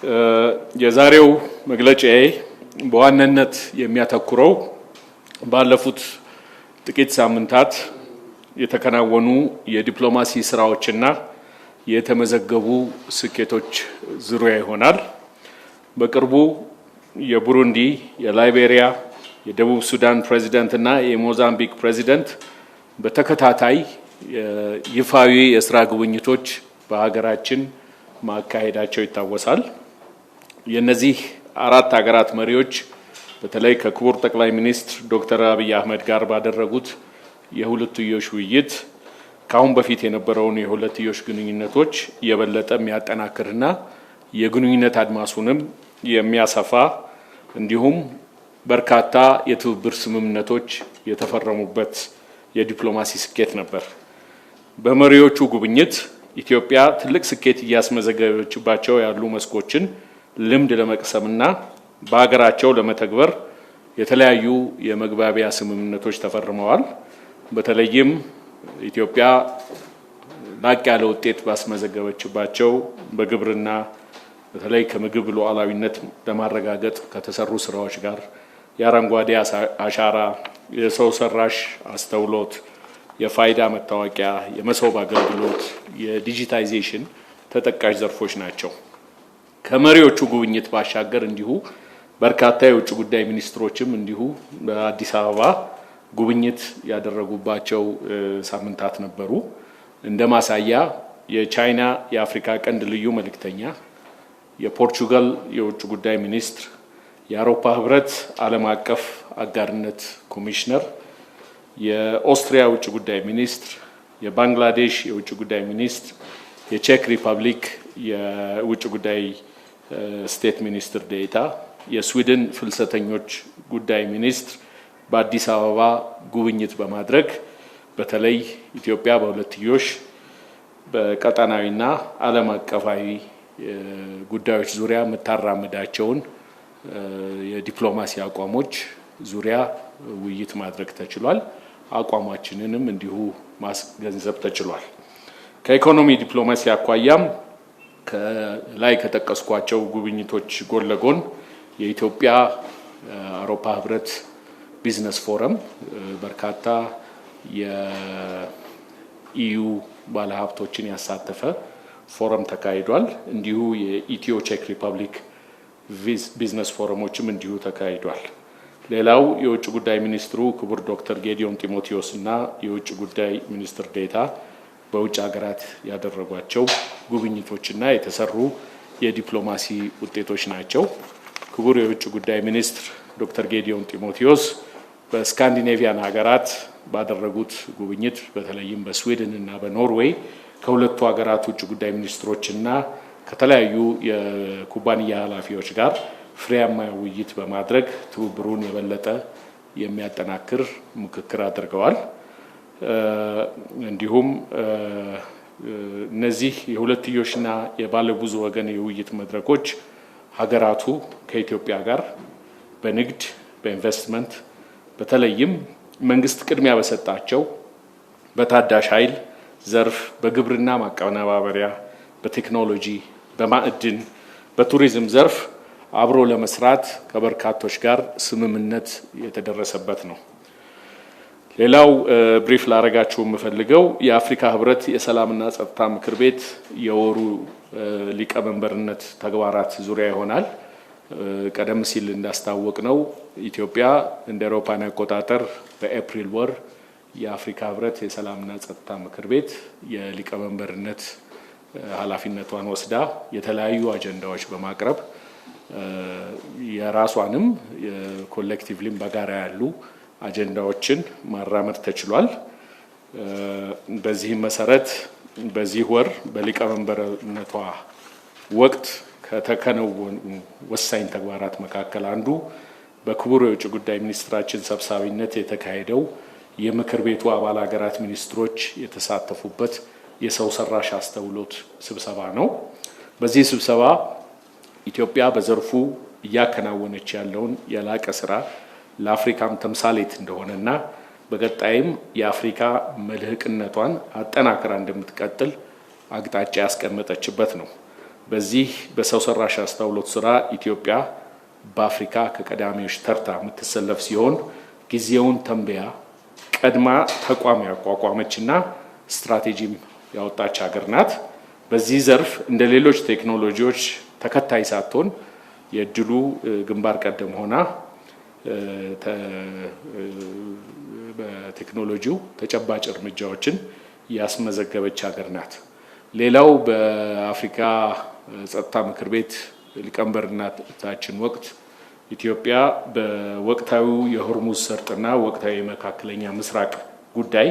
የዛሬው መግለጫዬ በዋናነት የሚያተኩረው ባለፉት ጥቂት ሳምንታት የተከናወኑ የዲፕሎማሲ ስራዎችና የተመዘገቡ ስኬቶች ዙሪያ ይሆናል። በቅርቡ የቡሩንዲ፣ የላይቤሪያ፣ የደቡብ ሱዳን ፕሬዚዳንት እና የሞዛምቢክ ፕሬዚዳንት በተከታታይ ይፋዊ የስራ ጉብኝቶች በሀገራችን ማካሄዳቸው ይታወሳል። የነዚህ አራት ሀገራት መሪዎች በተለይ ከክቡር ጠቅላይ ሚኒስትር ዶክተር አብይ አህመድ ጋር ባደረጉት የሁለትዮሽ ውይይት ካሁን በፊት የነበረውን የሁለትዮሽ ግንኙነቶች የበለጠ የሚያጠናክርና የግንኙነት አድማሱንም የሚያሰፋ እንዲሁም በርካታ የትብብር ስምምነቶች የተፈረሙበት የዲፕሎማሲ ስኬት ነበር። በመሪዎቹ ጉብኝት ኢትዮጵያ ትልቅ ስኬት እያስመዘገበችባቸው ያሉ መስኮችን ልምድ ለመቅሰምና በሀገራቸው ለመተግበር የተለያዩ የመግባቢያ ስምምነቶች ተፈርመዋል። በተለይም ኢትዮጵያ ላቅ ያለ ውጤት ባስመዘገበችባቸው በግብርና በተለይ ከምግብ ሉዓላዊነት ለማረጋገጥ ከተሰሩ ስራዎች ጋር የአረንጓዴ አሻራ፣ የሰው ሰራሽ አስተውሎት፣ የፋይዳ መታወቂያ፣ የመሶብ አገልግሎት፣ የዲጂታይዜሽን ተጠቃሽ ዘርፎች ናቸው። ከመሪዎቹ ጉብኝት ባሻገር እንዲሁ በርካታ የውጭ ጉዳይ ሚኒስትሮችም እንዲሁ በአዲስ አበባ ጉብኝት ያደረጉባቸው ሳምንታት ነበሩ። እንደ ማሳያ የቻይና የአፍሪካ ቀንድ ልዩ መልእክተኛ፣ የፖርቹጋል የውጭ ጉዳይ ሚኒስትር፣ የአውሮፓ ህብረት ዓለም አቀፍ አጋርነት ኮሚሽነር፣ የኦስትሪያ ውጭ ጉዳይ ሚኒስትር፣ የባንግላዴሽ የውጭ ጉዳይ ሚኒስትር፣ የቼክ ሪፐብሊክ የውጭ ጉዳይ ስቴት ሚኒስትር ዴኤታ፣ የስዊድን ፍልሰተኞች ጉዳይ ሚኒስትር በአዲስ አበባ ጉብኝት በማድረግ በተለይ ኢትዮጵያ በሁለትዮሽ በቀጠናዊና ዓለም አቀፋዊ ጉዳዮች ዙሪያ የምታራምዳቸውን የዲፕሎማሲ አቋሞች ዙሪያ ውይይት ማድረግ ተችሏል። አቋማችንንም እንዲሁ ማስገንዘብ ተችሏል። ከኢኮኖሚ ዲፕሎማሲ አኳያም ከላይ ከጠቀስኳቸው ጉብኝቶች ጎን ለጎን የኢትዮጵያ አውሮፓ ህብረት ቢዝነስ ፎረም በርካታ የኢዩ ባለሀብቶችን ያሳተፈ ፎረም ተካሂዷል። እንዲሁ የኢትዮ ቼክ ሪፐብሊክ ቢዝነስ ፎረሞችም እንዲሁ ተካሂዷል። ሌላው የውጭ ጉዳይ ሚኒስትሩ ክቡር ዶክተር ጌዲዮን ጢሞቴዎስ እና የውጭ ጉዳይ ሚኒስትር ዴኤታ በውጭ ሀገራት ያደረጓቸው ጉብኝቶችና የተሰሩ የዲፕሎማሲ ውጤቶች ናቸው። ክቡር የውጭ ጉዳይ ሚኒስትር ዶክተር ጌዲዮን ጢሞቴዎስ በስካንዲኔቪያን ሀገራት ባደረጉት ጉብኝት በተለይም በስዊድን እና በኖርዌይ ከሁለቱ ሀገራት ውጭ ጉዳይ ሚኒስትሮችና ከተለያዩ የኩባንያ ኃላፊዎች ጋር ፍሬያማ ውይይት በማድረግ ትብብሩን የበለጠ የሚያጠናክር ምክክር አድርገዋል። እንዲሁም እነዚህ የሁለትዮሽና የባለብዙ ወገን የውይይት መድረኮች ሀገራቱ ከኢትዮጵያ ጋር በንግድ፣ በኢንቨስትመንት በተለይም መንግስት ቅድሚያ በሰጣቸው በታዳሽ ኃይል ዘርፍ፣ በግብርና ማቀነባበሪያ፣ በቴክኖሎጂ፣ በማዕድን፣ በቱሪዝም ዘርፍ አብሮ ለመስራት ከበርካቶች ጋር ስምምነት የተደረሰበት ነው። ሌላው ብሪፍ ላረጋችሁ የምፈልገው የአፍሪካ ህብረት የሰላምና ጸጥታ ምክር ቤት የወሩ ሊቀመንበርነት ተግባራት ዙሪያ ይሆናል። ቀደም ሲል እንዳስታወቅ ነው ኢትዮጵያ እንደ አውሮፓውያን አቆጣጠር በኤፕሪል ወር የአፍሪካ ህብረት የሰላምና ጸጥታ ምክር ቤት የሊቀመንበርነት ኃላፊነቷን ወስዳ የተለያዩ አጀንዳዎች በማቅረብ የራሷንም ኮሌክቲቭሊም በጋራ ያሉ አጀንዳዎችን ማራመድ ተችሏል። በዚህም መሰረት በዚህ ወር በሊቀመንበርነቷ ወቅት ከተከናወኑ ወሳኝ ተግባራት መካከል አንዱ በክቡር የውጭ ጉዳይ ሚኒስትራችን ሰብሳቢነት የተካሄደው የምክር ቤቱ አባል ሀገራት ሚኒስትሮች የተሳተፉበት የሰው ሰራሽ አስተውሎት ስብሰባ ነው። በዚህ ስብሰባ ኢትዮጵያ በዘርፉ እያከናወነች ያለውን የላቀ ስራ ለአፍሪካም ተምሳሌት እንደሆነና በቀጣይም የአፍሪካ መልህቅነቷን አጠናክራ እንደምትቀጥል አቅጣጫ ያስቀመጠችበት ነው። በዚህ በሰው ሰራሽ አስተውሎት ስራ ኢትዮጵያ በአፍሪካ ከቀዳሚዎች ተርታ የምትሰለፍ ሲሆን ጊዜውን ተንበያ ቀድማ ተቋም ያቋቋመችና ስትራቴጂም ያወጣች ሀገር ናት። በዚህ ዘርፍ እንደ ሌሎች ቴክኖሎጂዎች ተከታይ ሳትሆን የእድሉ ግንባር ቀደም ሆና በቴክኖሎጂው ተጨባጭ እርምጃዎችን ያስመዘገበች ሀገር ናት። ሌላው በአፍሪካ ጸጥታ ምክር ቤት ሊቀመንበርነታችን ወቅት ኢትዮጵያ በወቅታዊ የሆርሙዝ ሰርጥና ወቅታዊ መካከለኛ ምስራቅ ጉዳይ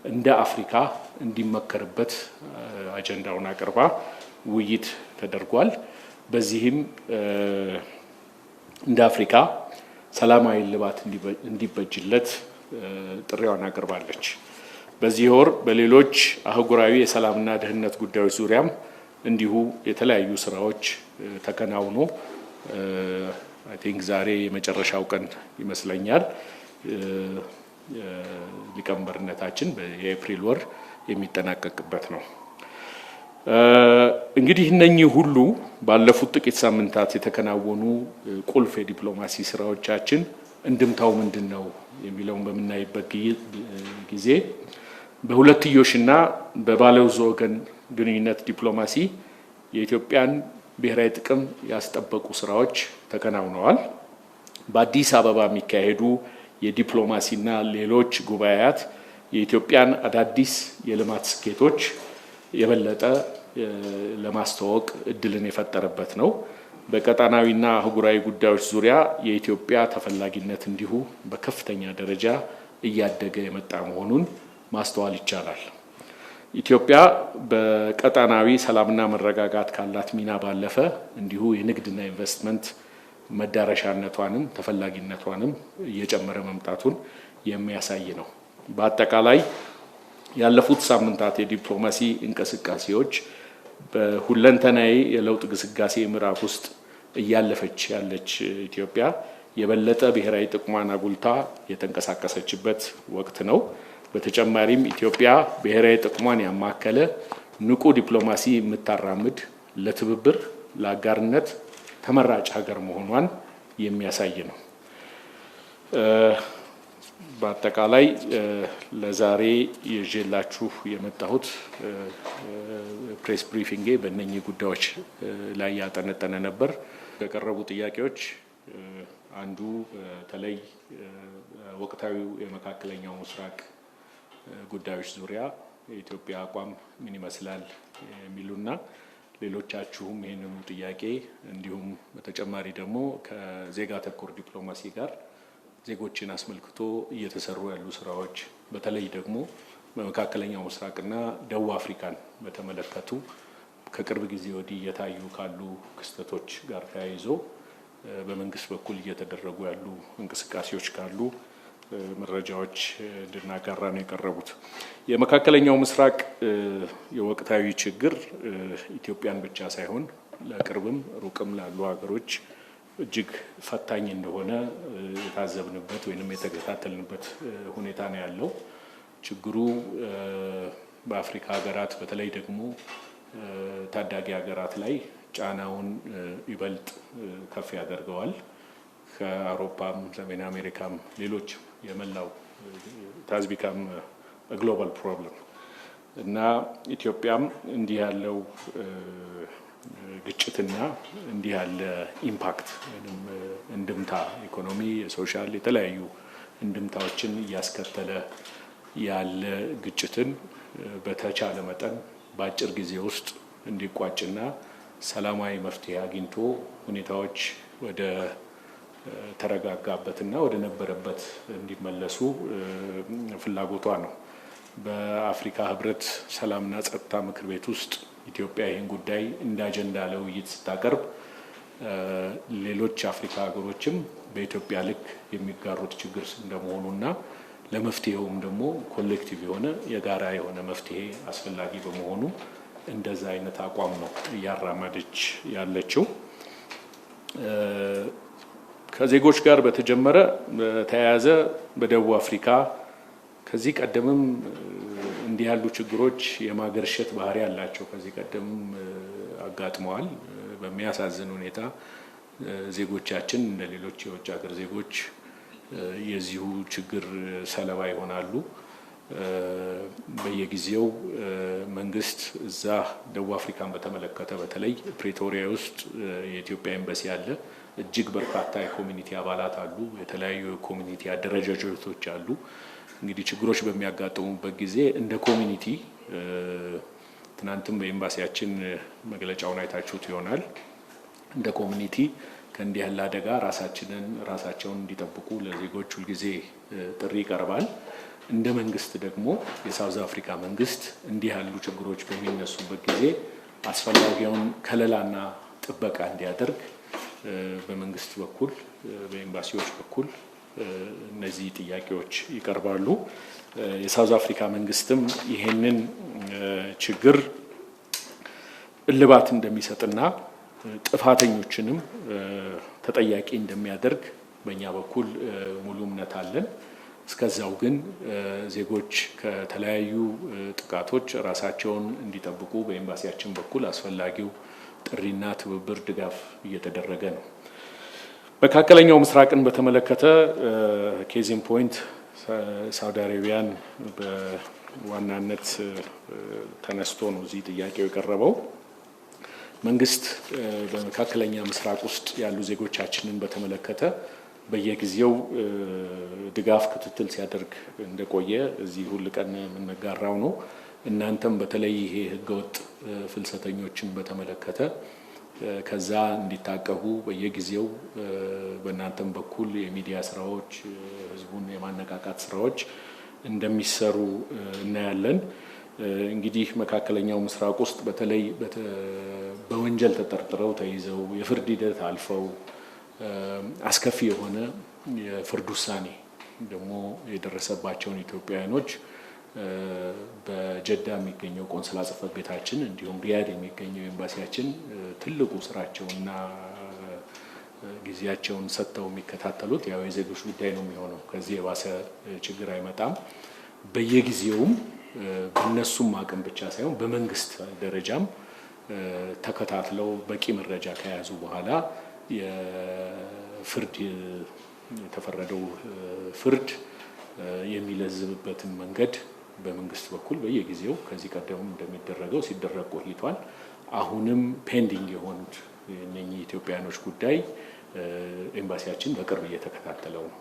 እንደ አፍሪካ እንዲመከርበት አጀንዳውን አቅርባ ውይይት ተደርጓል። በዚህም እንደ አፍሪካ ሰላማዊ ልባት እንዲበጅለት ጥሪዋን አቅርባለች። በዚህ ወር በሌሎች አህጉራዊ የሰላምና ደህንነት ጉዳዮች ዙሪያም እንዲሁ የተለያዩ ስራዎች ተከናውኖ አይ ቲንክ ዛሬ የመጨረሻው ቀን ይመስለኛል ሊቀመንበርነታችን የኤፕሪል ወር የሚጠናቀቅበት ነው። እንግዲህ እነኚህ ሁሉ ባለፉት ጥቂት ሳምንታት የተከናወኑ ቁልፍ የዲፕሎማሲ ስራዎቻችን እንድምታው ምንድነው የሚለውን በምናይበት ጊዜ በሁለትዮሽና በባለብዙ ወገን ግንኙነት ዲፕሎማሲ የኢትዮጵያን ብሔራዊ ጥቅም ያስጠበቁ ስራዎች ተከናውነዋል። በአዲስ አበባ የሚካሄዱ የዲፕሎማሲና ሌሎች ጉባኤያት የኢትዮጵያን አዳዲስ የልማት ስኬቶች የበለጠ ለማስተዋወቅ እድልን የፈጠረበት ነው። በቀጣናዊና አህጉራዊ ጉዳዮች ዙሪያ የኢትዮጵያ ተፈላጊነት እንዲሁ በከፍተኛ ደረጃ እያደገ የመጣ መሆኑን ማስተዋል ይቻላል። ኢትዮጵያ በቀጣናዊ ሰላምና መረጋጋት ካላት ሚና ባለፈ እንዲሁ የንግድና ኢንቨስትመንት መዳረሻነቷንም ተፈላጊነቷንም እየጨመረ መምጣቱን የሚያሳይ ነው። በአጠቃላይ ያለፉት ሳምንታት የዲፕሎማሲ እንቅስቃሴዎች በሁለንተናዊ የለውጥ ግስጋሴ ምዕራፍ ውስጥ እያለፈች ያለች ኢትዮጵያ የበለጠ ብሔራዊ ጥቅሟን አጉልታ የተንቀሳቀሰችበት ወቅት ነው። በተጨማሪም ኢትዮጵያ ብሔራዊ ጥቅሟን ያማከለ ንቁ ዲፕሎማሲ የምታራምድ ለትብብር ለአጋርነት ተመራጭ ሀገር መሆኗን የሚያሳይ ነው። በአጠቃላይ ለዛሬ ይዤላችሁ የመጣሁት ፕሬስ ብሪፊንጌ በእነኚህ ጉዳዮች ላይ ያጠነጠነ ነበር። ከቀረቡ ጥያቄዎች አንዱ በተለይ ወቅታዊ የመካከለኛው ምስራቅ ጉዳዮች ዙሪያ የኢትዮጵያ አቋም ምን ይመስላል የሚሉና ሌሎቻችሁም ይህንኑ ጥያቄ እንዲሁም በተጨማሪ ደግሞ ከዜጋ ተኮር ዲፕሎማሲ ጋር ዜጎችን አስመልክቶ እየተሰሩ ያሉ ስራዎች በተለይ ደግሞ በመካከለኛው ምስራቅና ደቡብ አፍሪካን በተመለከቱ ከቅርብ ጊዜ ወዲህ እየታዩ ካሉ ክስተቶች ጋር ተያይዞ በመንግስት በኩል እየተደረጉ ያሉ እንቅስቃሴዎች ካሉ መረጃዎች እንድናጋራ ነው የቀረቡት። የመካከለኛው ምስራቅ የወቅታዊ ችግር ኢትዮጵያን ብቻ ሳይሆን ለቅርብም ሩቅም ላሉ ሀገሮች እጅግ ፈታኝ እንደሆነ የታዘብንበት ወይንም የተከታተልንበት ሁኔታ ነው ያለው። ችግሩ በአፍሪካ ሀገራት በተለይ ደግሞ ታዳጊ ሀገራት ላይ ጫናውን ይበልጥ ከፍ ያደርገዋል። ከአውሮፓም ሰሜን አሜሪካም ሌሎች የመላው ታዝቢካም ግሎባል ፕሮብለም እና ኢትዮጵያም እንዲህ ያለው ግጭትና እንዲህ ያለ ኢምፓክት ወይም እንድምታ ኢኮኖሚ፣ የሶሻል የተለያዩ እንድምታዎችን እያስከተለ ያለ ግጭትን በተቻለ መጠን በአጭር ጊዜ ውስጥ እንዲቋጭና ሰላማዊ መፍትሄ አግኝቶ ሁኔታዎች ወደ ተረጋጋበትና ወደ ነበረበት እንዲመለሱ ፍላጎቷ ነው። በአፍሪካ ህብረት ሰላምና ጸጥታ ምክር ቤት ውስጥ ኢትዮጵያ ይህን ጉዳይ እንደ አጀንዳ ለውይይት ስታቀርብ ሌሎች አፍሪካ ሀገሮችም በኢትዮጵያ ልክ የሚጋሩት ችግር እንደመሆኑና ለመፍትሄውም ደግሞ ኮሌክቲቭ የሆነ የጋራ የሆነ መፍትሄ አስፈላጊ በመሆኑ እንደዛ አይነት አቋም ነው እያራመደች ያለችው። ከዜጎች ጋር በተያያዘ በደቡብ አፍሪካ ከዚህ ቀደምም እንዲህ ያሉ ችግሮች የማገርሸት ባህሪ ያላቸው ከዚህ ቀደም አጋጥመዋል። በሚያሳዝን ሁኔታ ዜጎቻችን እንደ ሌሎች የውጭ ሀገር ዜጎች የዚሁ ችግር ሰለባ ይሆናሉ። በየጊዜው መንግስት እዛ ደቡብ አፍሪካን በተመለከተ በተለይ ፕሪቶሪያ ውስጥ የኢትዮጵያ ኤምባሲ አለ። እጅግ በርካታ የኮሚኒቲ አባላት አሉ። የተለያዩ የኮሚኒቲ አደረጃጀቶች አሉ። እንግዲህ ችግሮች በሚያጋጥሙበት ጊዜ እንደ ኮሚኒቲ ትናንትም በኤምባሲያችን መግለጫውን አይታችሁት ይሆናል። እንደ ኮሚኒቲ ከእንዲህ ያለ አደጋ ራሳቸውን እንዲጠብቁ ለዜጎች ሁልጊዜ ጥሪ ይቀርባል። እንደ መንግስት ደግሞ የሳውዝ አፍሪካ መንግስት እንዲህ ያሉ ችግሮች በሚነሱበት ጊዜ አስፈላጊውን ከለላና ጥበቃ እንዲያደርግ በመንግስት በኩል በኤምባሲዎች በኩል እነዚህ ጥያቄዎች ይቀርባሉ። የሳውዝ አፍሪካ መንግስትም ይሄንን ችግር እልባት እንደሚሰጥና ጥፋተኞችንም ተጠያቂ እንደሚያደርግ በእኛ በኩል ሙሉ እምነት አለን። እስከዛው ግን ዜጎች ከተለያዩ ጥቃቶች ራሳቸውን እንዲጠብቁ በኤምባሲያችን በኩል አስፈላጊው ጥሪና ትብብር ድጋፍ እየተደረገ ነው። መካከለኛው ምስራቅን በተመለከተ ኬዚን ፖይንት ሳውዲ አረቢያን በዋናነት ተነስቶ ነው እዚህ ጥያቄው የቀረበው። መንግስት በመካከለኛ ምስራቅ ውስጥ ያሉ ዜጎቻችንን በተመለከተ በየጊዜው ድጋፍ ክትትል ሲያደርግ እንደቆየ እዚህ ሁሉ ቀን የምንጋራው ነው። እናንተም በተለይ ይሄ ህገወጥ ፍልሰተኞችን በተመለከተ ከዛ እንዲታቀቡ በየጊዜው በእናንተም በኩል የሚዲያ ስራዎች፣ ህዝቡን የማነቃቃት ስራዎች እንደሚሰሩ እናያለን። እንግዲህ መካከለኛው ምስራቅ ውስጥ በተለይ በወንጀል ተጠርጥረው ተይዘው የፍርድ ሂደት አልፈው አስከፊ የሆነ የፍርድ ውሳኔ ደግሞ የደረሰባቸውን ኢትዮጵያውያኖች በጀዳ የሚገኘው ቆንስላ ጽሕፈት ቤታችን እንዲሁም ሪያድ የሚገኘው ኤምባሲያችን ትልቁ ስራቸውና ጊዜያቸውን ሰጥተው የሚከታተሉት ያው የዜጎች ጉዳይ ነው የሚሆነው። ከዚህ የባሰ ችግር አይመጣም። በየጊዜውም በነሱም አቅም ብቻ ሳይሆን በመንግስት ደረጃም ተከታትለው በቂ መረጃ ከያዙ በኋላ የፍርድ የተፈረደው ፍርድ የሚለዝብበትን መንገድ በመንግስት በኩል በየጊዜው ከዚህ ቀደም እንደሚደረገው ሲደረግ ቆይቷል። አሁንም ፔንዲንግ የሆኑት እነኚህ ኢትዮጵያኖች ጉዳይ ኤምባሲያችን በቅርብ እየተከታተለው ነው።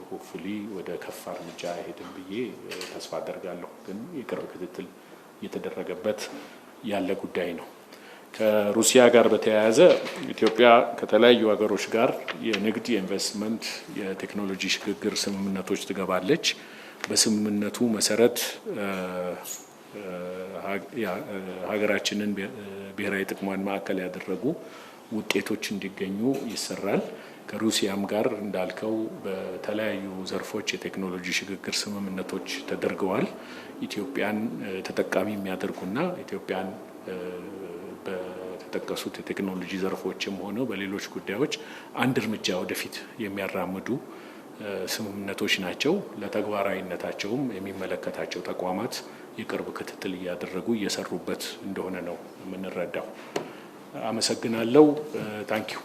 ሆፕፉሊ ወደ ከፋ እርምጃ አይሄድም ብዬ ተስፋ አደርጋለሁ። ግን የቅርብ ክትትል እየተደረገበት ያለ ጉዳይ ነው። ከሩሲያ ጋር በተያያዘ ኢትዮጵያ ከተለያዩ ሀገሮች ጋር የንግድ፣ የኢንቨስትመንት፣ የቴክኖሎጂ ሽግግር ስምምነቶች ትገባለች። በስምምነቱ መሰረት ሀገራችንን ብሔራዊ ጥቅሟን ማዕከል ያደረጉ ውጤቶች እንዲገኙ ይሰራል። ከሩሲያም ጋር እንዳልከው በተለያዩ ዘርፎች የቴክኖሎጂ ሽግግር ስምምነቶች ተደርገዋል። ኢትዮጵያን ተጠቃሚ የሚያደርጉና ኢትዮጵያን በተጠቀሱት የቴክኖሎጂ ዘርፎችም ሆነ በሌሎች ጉዳዮች አንድ እርምጃ ወደፊት የሚያራምዱ ስምምነቶች ናቸው። ለተግባራዊነታቸውም የሚመለከታቸው ተቋማት የቅርብ ክትትል እያደረጉ እየሰሩበት እንደሆነ ነው የምንረዳው። አመሰግናለሁ። ታንኪዩ